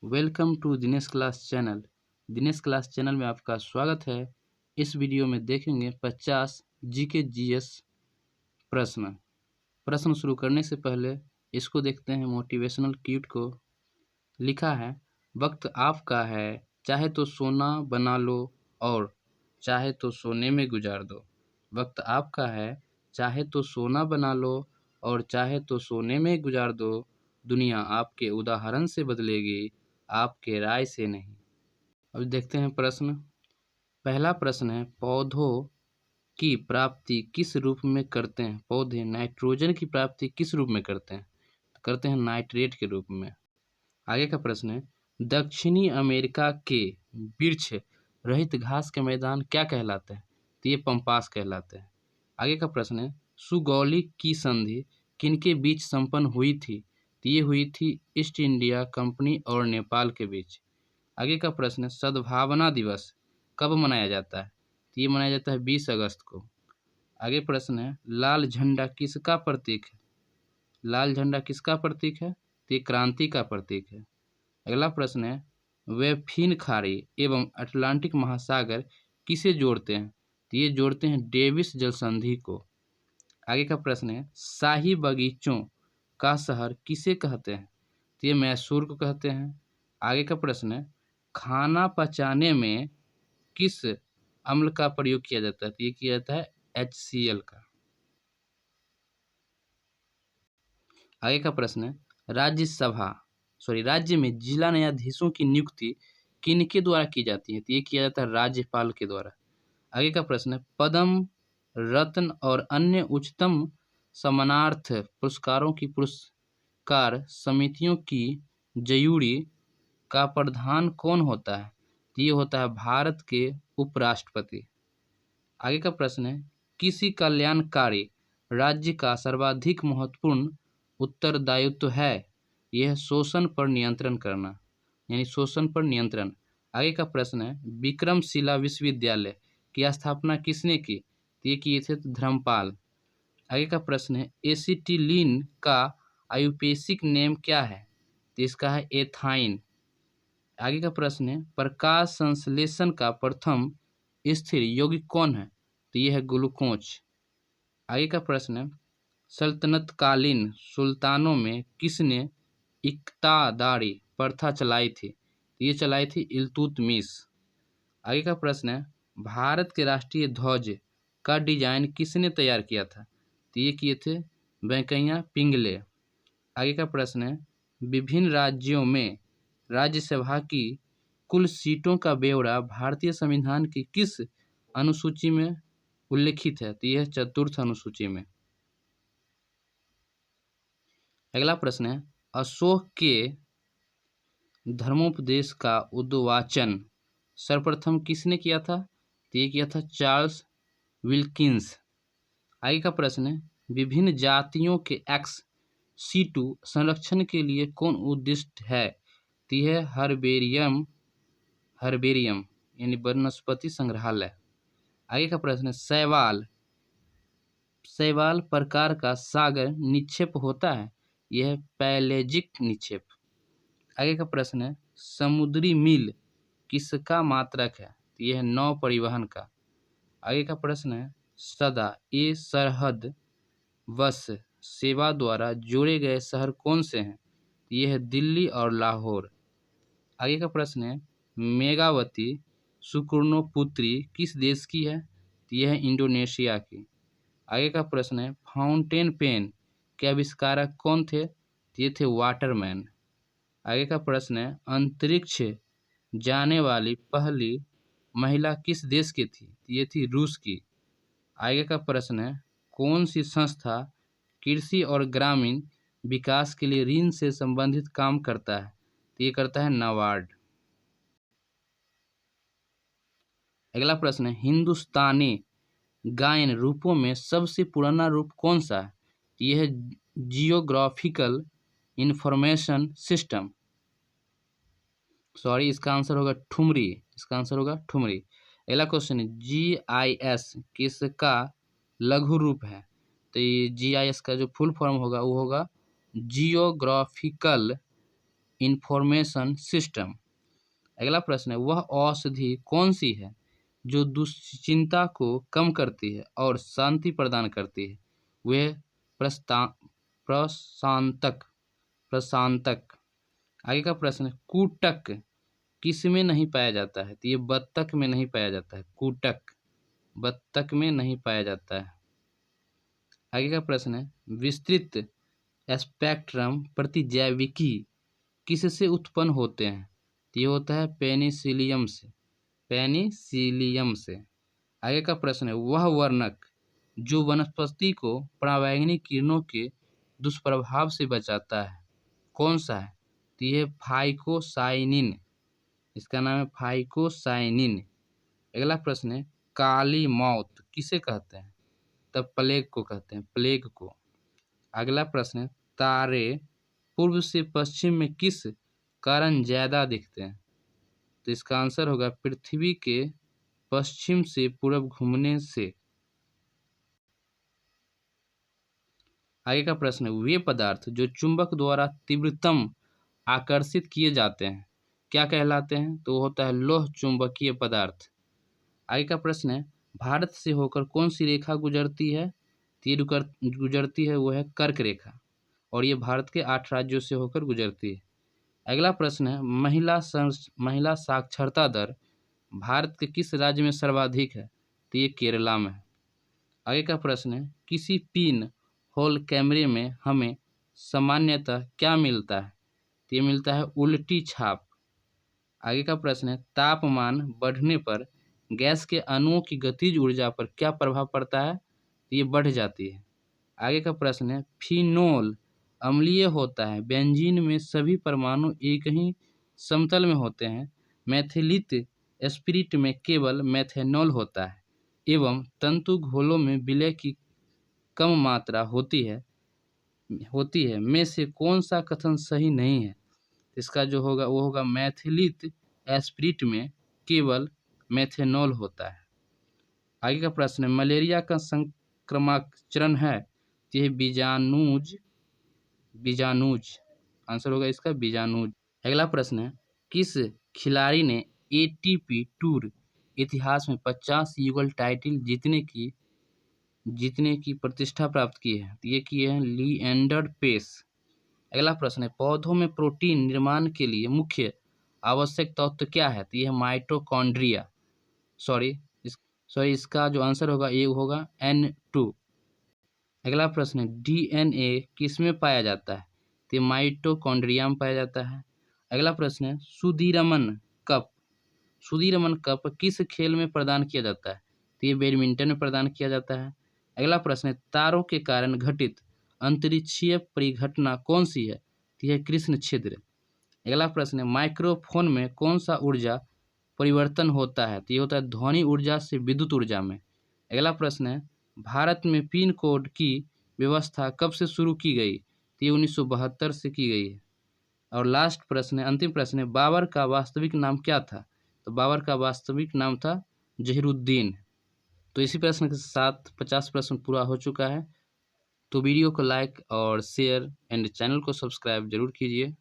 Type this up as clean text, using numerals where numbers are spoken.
Welcome to Dinesh class channel. Dinesh class channel में आपका स्वागत है। इस वीडियो में देखेंगे 50 जीके जीएस प्रश्न। प्रश्न शुरू करने से पहले इसको देखते हैं मोटिवेशनल क्यूट को। लिखा है, वक्त आपका है, चाहे तो सोना बना लो और चाहे तो सोने में गुजार दो। वक्त आपका है, चाहे तो सोना बना लो और चाहे तो सोने में गुजार दो। दुनिया आपके उदाहरण से बदलेगी, आपके राय से नहीं। अब देखते हैं प्रश्न। पहला प्रश्न है, पौधों की प्राप्ति किस रूप में करते हैं? पौधे नाइट्रोजन की प्राप्ति किस रूप में करते हैं? करते हैं नाइट्रेट के रूप में। आगे का प्रश्न है, दक्षिणी अमेरिका के वृक्ष रहित घास के मैदान क्या कहलाते हैं? तो ये पंपास कहलाते हैं। आगे का प्रश्न है, सुगौली की संधि किनके बीच संपन्न हुई थी? तो ये हुई थी ईस्ट इंडिया कंपनी और नेपाल के बीच। आगे का प्रश्न है, सद्भावना दिवस कब मनाया जाता है? तो ये मनाया जाता है 20 अगस्त को। आगे प्रश्न है, लाल झंडा किसका प्रतीक है? लाल झंडा किसका प्रतीक है? तो ये क्रांति का प्रतीक है। अगला प्रश्न है, वेफिन खाड़ी एवं अटलांटिक महासागर किसे जोड़ते हैं? तो ये जोड़ते हैं डेविस जल संधि को। आगे का प्रश्न है, शाही बगीचों का शहर किसे कहते हैं? तो ये मैसूर को कहते हैं। आगे का प्रश्न है, खाना पचाने में किस अम्ल का प्रयोग किया जाता है? तो ये किया जाता है HCl का। आगे का प्रश्न है, राज्य में जिला न्यायाधीशों की नियुक्ति किनके द्वारा की जाती है? तो ये किया जाता है राज्यपाल के द्वारा। आगे का प्रश्न है, पद्म, रत्न और अन्य उच्चतम सम्मानार्थ पुरस्कारों की पुरस्कार समितियों की जयूरी का प्रधान कौन होता है? तो ये होता है भारत के उपराष्ट्रपति। आगे का प्रश्न है, किसी कल्याणकारी राज्य का सर्वाधिक महत्वपूर्ण उत्तरदायित्व है? यह शोषण पर नियंत्रण करना, यानी शोषण पर नियंत्रण। आगे का प्रश्न है, विक्रमशिला विश्वविद्यालय की स्थापना किसने की? तो ये किए थे धर्मपाल। आगे का प्रश्न है, एसिटिलीन का आयुर्वेदिक नेम क्या है? तो इसका है एथाइन। आगे का प्रश्न है, प्रकाश संश्लेषण का प्रथम स्थिर यौगिक कौन है? तो ये है ग्लूकोज। आगे का प्रश्न है, सल्तनतकालीन सुल्तानों में किसने इक्तादारी प्रथा चलाई थी? तो ये चलाई थी इल्तुतमिश। आगे का प्रश्न है, भारत के राष्ट्रीय ध्वज का डिजाइन किसने तैयार किया था? तो ये किए थे वेंकैया पिंगले। आगे का प्रश्न है, विभिन्न राज्यों में राज्यसभा की कुल सीटों का ब्यौरा भारतीय संविधान की किस अनुसूची में उल्लिखित है? तो यह चतुर्थ अनुसूची में। अगला प्रश्न है, अशोक के धर्मोपदेश का उद्वाचन सर्वप्रथम किसने किया था? तो ये किया था चार्ल्स विल्किंस। आगे का प्रश्न है, विभिन्न जातियों के ex-situ संरक्षण के लिए कौन उद्दिष्ट है? तो यह हर्बेरियम यानी वनस्पति संग्रहालय। आगे का प्रश्न है, शैवाल प्रकार का सागर निक्षेप होता है? यह पैलेजिक निक्षेप। आगे का प्रश्न है, समुद्री मील किसका मात्रक है? तो यह नौ परिवहन का। आगे का प्रश्न है, सदा ए सरहद बस सेवा द्वारा जोड़े गए शहर कौन से हैं? यह है दिल्ली और लाहौर। आगे का प्रश्न है, मेघावती सुकर्णोपुत्री किस देश की है? तो यह है इंडोनेशिया की। आगे का प्रश्न है, फाउंटेन पेन के आविष्कारक कौन थे? तो ये थे वाटरमैन। आगे का प्रश्न है, अंतरिक्ष जाने वाली पहली महिला किस देश की थी? तो ये थी रूस की। आगे का प्रश्न है, कौन सी संस्था कृषि और ग्रामीण विकास के लिए ऋण से संबंधित काम करता है? तो ये करता है नाबार्ड। अगला प्रश्न है, हिंदुस्तानी गायन रूपों में सबसे पुराना रूप कौन सा है? यह है जियोग्राफिकल इंफॉर्मेशन सिस्टम। सॉरी, इसका आंसर होगा ठुमरी। इसका आंसर होगा ठुमरी। अगला क्वेश्चन है, GIS किसका लघु रूप है? तो ये GIS का जो फुल फॉर्म होगा वो होगा जियोग्राफिकल इंफॉर्मेशन सिस्टम। अगला प्रश्न है, वह औषधि कौन सी है जो दुश्चिंता को कम करती है और शांति प्रदान करती है? वह प्रशांतक प्रशांतक। आगे का प्रश्न है, कूटक किस में नहीं पाया जाता है? तो ये बत्तख में नहीं पाया जाता है। कूटक बत्तख में नहीं पाया जाता है। आगे का प्रश्न है, विस्तृत स्पेक्ट्रम प्रतिजैविकी किससे उत्पन्न होते हैं? तो ये होता है पेनिसिलियम से। पेनिसिलियम से। आगे का प्रश्न है, वह वर्णक जो वनस्पति को पराबैंगनी किरणों के दुष्प्रभाव से बचाता है कौन सा है? तो ये फाइकोसाइनिन। इसका नाम है फाइकोसाइनिन। अगला प्रश्न है, काली मौत किसे कहते हैं? तब प्लेग को कहते हैं, प्लेग को। अगला प्रश्न है, तारे पूर्व से पश्चिम में किस कारण ज्यादा दिखते हैं? तो इसका आंसर होगा पृथ्वी के पश्चिम से पूर्व घूमने से। आगे का प्रश्न है, वे पदार्थ जो चुंबक द्वारा तीव्रतम आकर्षित किए जाते हैं क्या कहलाते हैं? तो होता है लौह चुंबकीय पदार्थ। आगे का प्रश्न है, भारत से होकर कौन सी रेखा गुजरती है? तो ये गुजरती है वो है कर्क रेखा, और ये भारत के 8 राज्यों से होकर गुजरती है। अगला प्रश्न है, महिला साक्षरता दर भारत के किस राज्य में सर्वाधिक है? तो ये केरला में है। आगे का प्रश्न है, किसी पिन होल कैमरे में हमें सामान्यतः क्या मिलता है? तो ये मिलता है उल्टी छाप। आगे का प्रश्न है, तापमान बढ़ने पर गैस के अणुओं की गतिज ऊर्जा पर क्या प्रभाव पड़ता है? तो ये बढ़ जाती है। आगे का प्रश्न है, फिनोल अम्लीय होता है, बेंजीन में सभी परमाणु एक ही समतल में होते हैं, मैथिलित स्पिरिट में केवल मेथेनॉल होता है, एवं तंतु घोलों में विलय की कम मात्रा होती है में से कौन सा कथन सही नहीं है? इसका जो होगा वो होगा मैथिलित स्पिरिट में केवल मेथेनॉल होता है। आगे का प्रश्न है, मलेरिया का संक्रामक चरण है? यह बीजाणुज। आंसर होगा इसका बीजाणुज। अगला प्रश्न है, किस खिलाड़ी ने एटीपी टूर इतिहास में 50 युगल टाइटल जीतने की प्रतिष्ठा प्राप्त की है? तो ये किए हैं लिएंडर पेस। अगला प्रश्न है, पौधों में प्रोटीन निर्माण के लिए मुख्य आवश्यक तत्व क्या है? तो यह माइटोकॉन्ड्रिया। इसका जो आंसर होगा ये होगा N2। अगला प्रश्न है, डीएनए किस में पाया जाता है? तो ये माइटोकॉन्ड्रिया में पाया जाता है। अगला प्रश्न है, सुदीरमन कप किस खेल में प्रदान किया जाता है? तो ये बैडमिंटन में प्रदान किया जाता है। अगला प्रश्न है, तारों के कारण घटित अंतरिक्षीय परिघटना कौन सी है? तो यह कृष्ण छिद्र। अगला प्रश्न है, माइक्रोफोन में कौन सा ऊर्जा परिवर्तन होता है? तो ये होता है ध्वनि ऊर्जा से विद्युत ऊर्जा में। अगला प्रश्न है, भारत में पिन कोड की व्यवस्था कब से शुरू की गई? तो ये 1972 से की गई है। और लास्ट प्रश्न है, अंतिम प्रश्न है, बाबर का वास्तविक नाम क्या था? तो बाबर का वास्तविक नाम था जहीरुद्दीन। तो इसी प्रश्न के साथ 50 प्रश्न पूरा हो चुका है। तो वीडियो को लाइक और शेयर एंड चैनल को सब्सक्राइब जरूर कीजिए।